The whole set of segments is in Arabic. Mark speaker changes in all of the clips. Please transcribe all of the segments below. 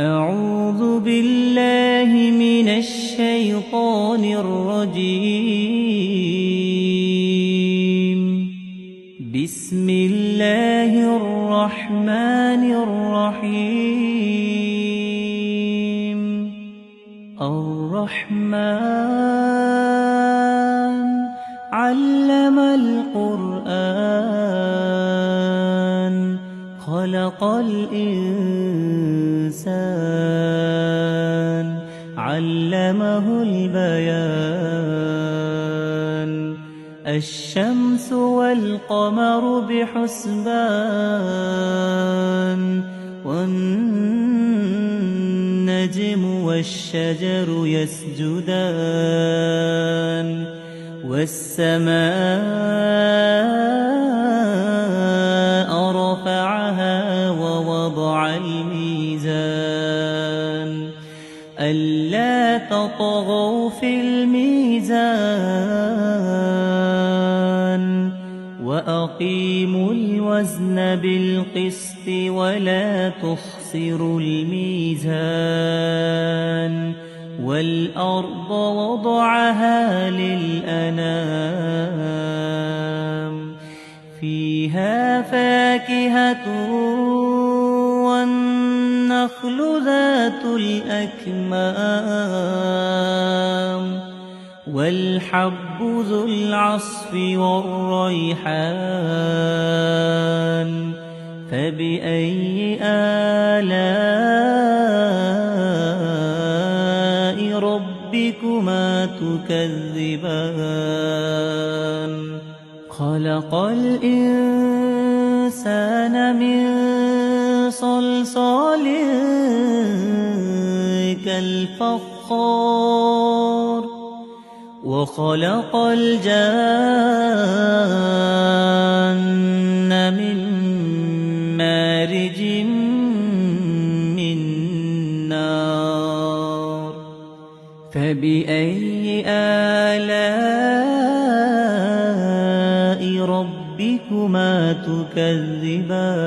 Speaker 1: أعوذ بالله من الشيطان الرجيم. بسم الله الرحمن الرحيم. الرحمن علم القرآن خلق الإنسان علمه البيان. الشمس والقمر بحسبان والنجم والشجر يسجدان والسماء رفعها ووضع الميزان ألا تطغوا في الميزان وأقيموا الوزن بالقسط ولا تخسروا الميزان. والأرض وضعها للأنام فيها فاكهة والنخل ذات الأكمام والحب ذو العصف والريحان. فبأي آلاء ربكما تكذبان؟ خلق الإنسان من صلصال كالفخار وخلق الجان من مارج من نار. فبأي آلاء ربكما تكذبان؟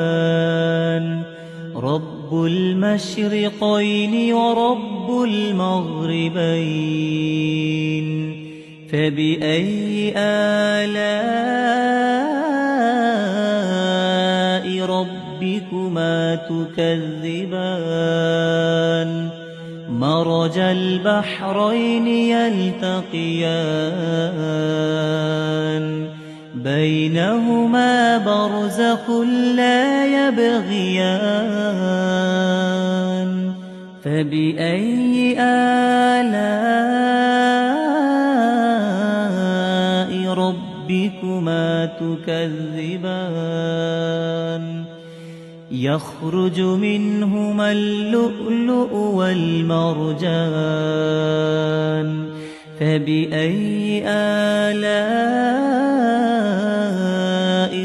Speaker 1: رب المشرقين ورب المغربين. فبأي آلاء ربكما تكذبان؟ مرج البحرين يلتقيان بينهما برزخ لا يبغيان. فبأي آلاء ربكما تكذبان؟ يخرج منهما اللؤلؤ والمرجان. فبأي آلاء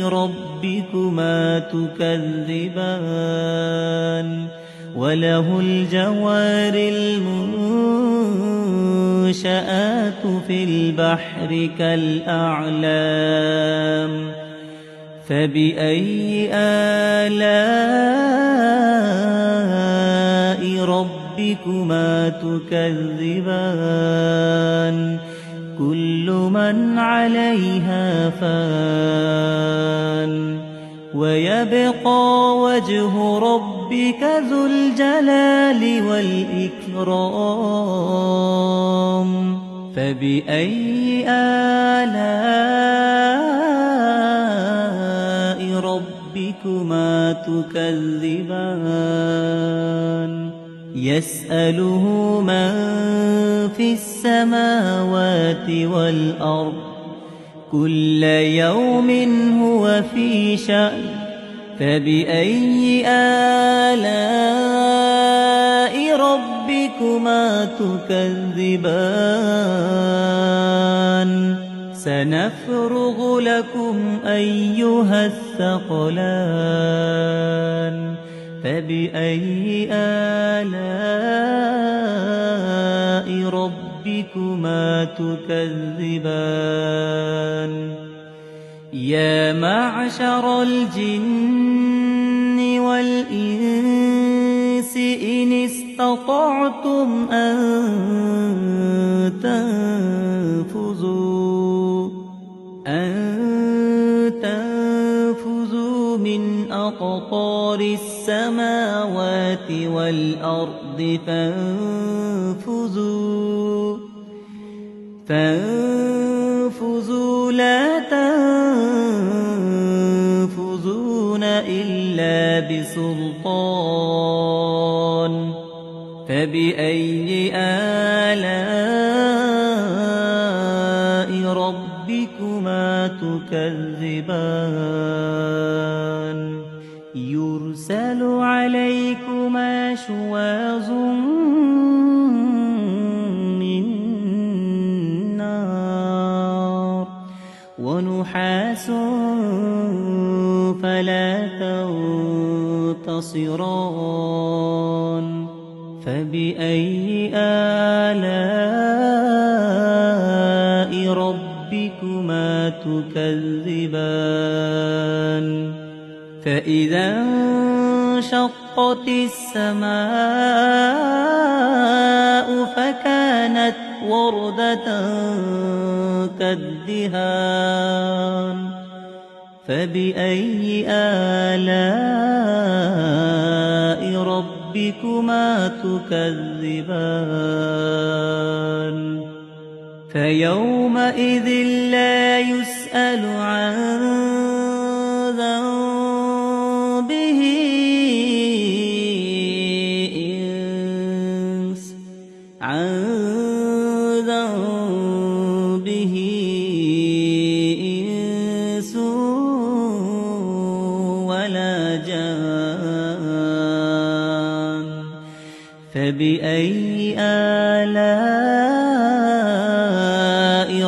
Speaker 1: ربكما تكذبان؟ وله الجوار المنشآت في البحر كالأعلام. فبأي آلاء ربكما تكذبان؟ كل من عليها فان ويبقى وجه ربك ذو الجلال والإكرام. فبأي آلاء ربكما تكذبان؟ يسأله من في السماوات والأرض كل يوم هو في شأن. فبأي آلاء ربكما تكذبان؟ سنفرغ لكم أيها الثقلان. فبأي آلاء ربكما تكذبان؟ يا معشر الجن والإنس إن استطعتم أن تنفذوا من أقطار السماوات والأرض فانفذوا لا تنفذون إلا بسلطان فبأي آلاء ربكما تكذبان يرسل عليكما شواظ من نار ونحاس فلا تنتصران فبأي آلاء ربكما تكذبان فإذا انشقت السماء فكانت وردة كالدهان فبأي آلاء ربكما تكذبان فيومئذ لا يسأل عن ذنبه إنس ولا جان فبأي آلاء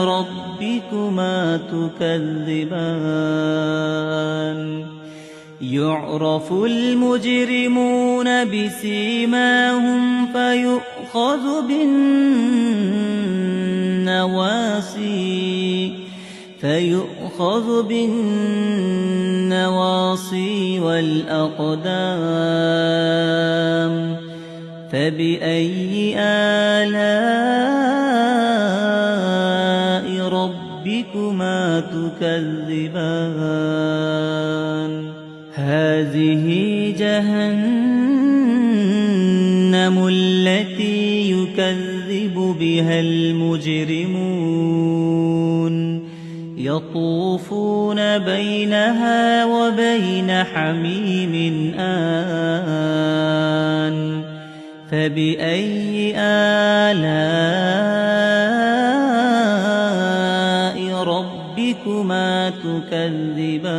Speaker 1: ربكما تكذبان يعرف المجرمون بسيماهم فيؤخذ بالنواصي والأقدام فبأي آلاء ربكما تكذبان هذه جهنم التي يكذب بها المجرمون يطوفون بينها وبين حميم آن فبأي آلاء ربكما تكذبان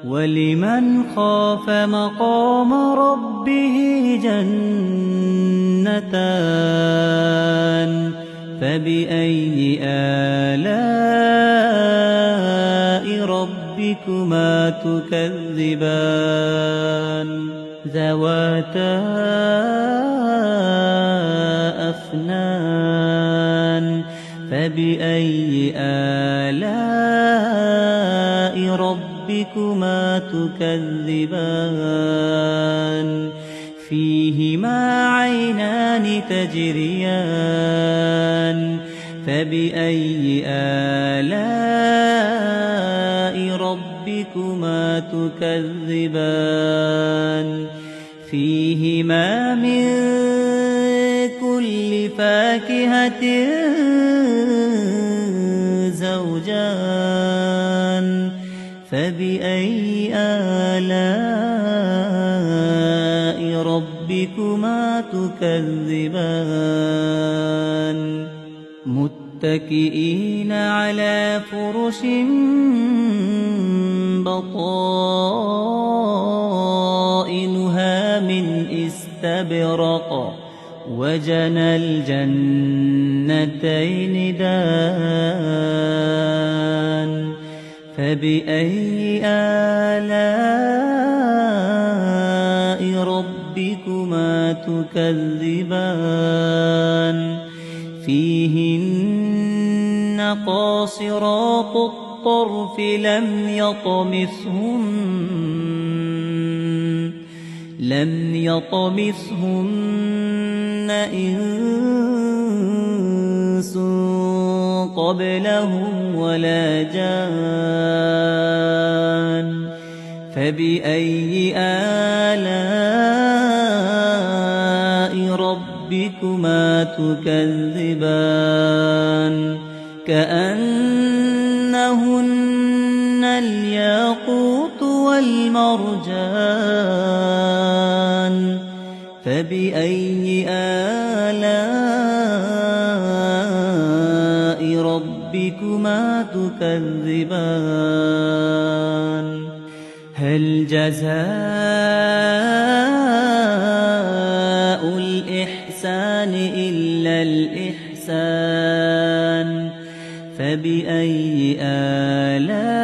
Speaker 1: ولمن خاف مقام ربه جنتان فبأي آلاء ربكما تكذبان ذواتا أفنان فبأي آلاء ربكما تكذبان فيهما عينان تجريان فبأي آلاء ربكما تكذبان فيهما من كل فاكهة زوجان فبأي آلاء ربكما تكذبان متكئين على فرش بطائنها من استبرق وجنى الجنتين دان فبأي آلاء ربكما تكذبان فيهن قاصرات الطرف لم لم يطمثهن إنس قبلهم ولا جان فبأي آلاء ربكما تكذبان كأنهن الياقوت والمرجان فبأي آلاء ربكما تكذبان هل جزاء الإحسان إلا الإحسان فبأي آلاء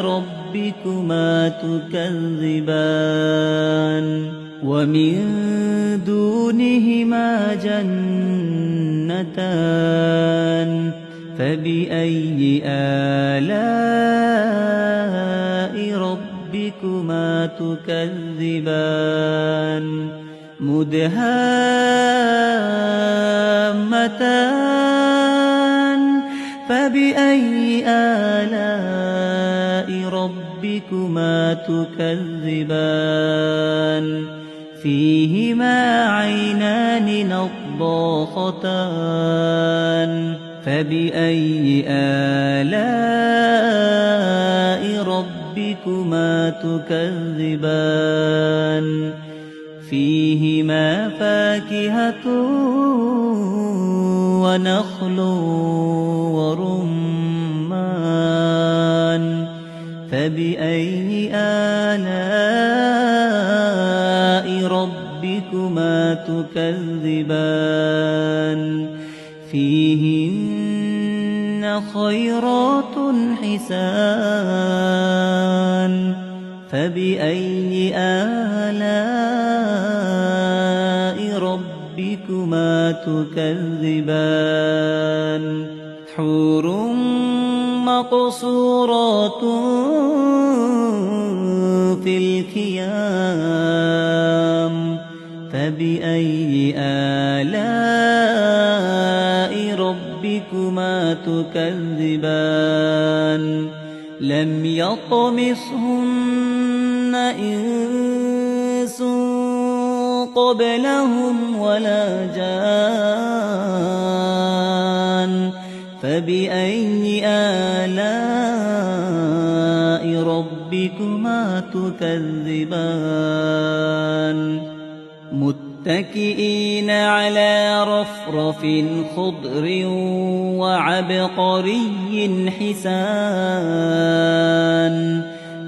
Speaker 1: ربكما تكذبان ومن دونهما جنتان فبأي آلاء ربكما تكذبان مدهامتان فبأي آلاء ربكما تكذبان فيهما عينان نضاختان فبأي آلاء ربكما تكذبان فيهما فاكهة ونخل ورمان فبأي آلاء ربكما تكذبان فيهن خيرات حسان فبأي آلاء ربكما تكذبان حور مقصورات في الخيام فبأي آلاء ربكما تكذبان لم يطمثهن إنس قبلهم ولا جان فبأي آلاء ربكما تكذبان متكئين على رفرف خضر وعبقري حسان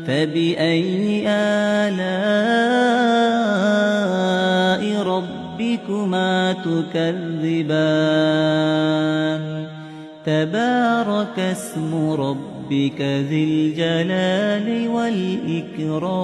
Speaker 1: فبأي آلاء ربكما تكذبان تبارك اسم ربك ذي الجلال والإكرام